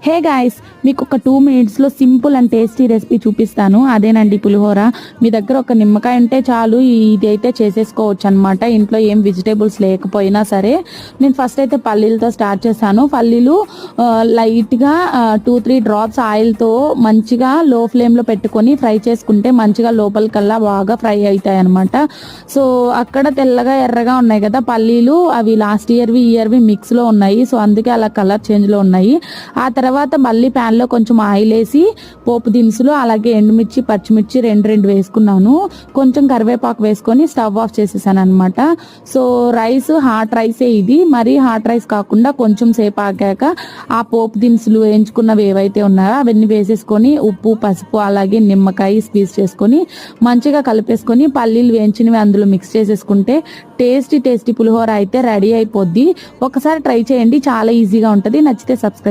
Hey guys, మీకు ఒక 2 minutesలో simple and tasty recipe చూపిస్తాను. అదేనండి పులిహోర. మీ దగ్గర ఒక నిమ్మకాయ ఉంటే చాలు, ఇది అయితే చేసేసుకోవచ్చు అనమాట. ఇంట్లో ఏం వెజిటేబుల్స్ లేకపోయినా సరే. నేను ఫస్ట్ అయితే పల్లీలతో స్టార్ట్ చేశాను. పల్లీలు లైట్గా 2-3 drops ఆయిల్తో మంచిగా లో ఫ్లేమ్లో పెట్టుకొని ఫ్రై చేసుకుంటే మంచిగా లోపలికల్లా బాగా ఫ్రై అవుతాయి అనమాట. సో అక్కడ తెల్లగా ఎర్రగా ఉన్నాయి కదా పల్లీలు, అవి లాస్ట్ ఇయర్వి ఈ ఇయర్వి మిక్స్లో ఉన్నాయి. సో అందుకే అలా కలర్ చేంజ్లో ఉన్నాయి. ఆ తర్వాత మళ్ళీ ప్యాన్లో కొంచెం ఆయిల్ వేసి పోపు దినుసులు అలాగే ఎండుమిర్చి పచ్చిమిర్చి రెండు వేసుకున్నాను. కొంచెం కరివేపాకు వేసుకొని స్టవ్ ఆఫ్ చేసేసాను అనమాట. సో రైస్ హాట్ రైసే ఇది, మరీ హాట్ రైస్ కాకుండా కొంచెం సేపు ఆగాక ఆ పోపు దినుసులు వేయించుకున్నవి ఏవైతే ఉన్నాయో అవన్నీ వేసేసుకొని ఉప్పు పసుపు అలాగే నిమ్మకాయ స్క్వీజ్ చేసుకొని మంచిగా కలిపేసుకొని పల్లీలు వేయించినవి అందులో మిక్స్ చేసేసుకుంటే టేస్టీ పులిహోర అయితే రెడీ అయిపోద్ది. ఒకసారి ట్రై చేయండి, చాలా ఈజీగా ఉంటుంది. నచ్చితే సబ్స్క్రైబ్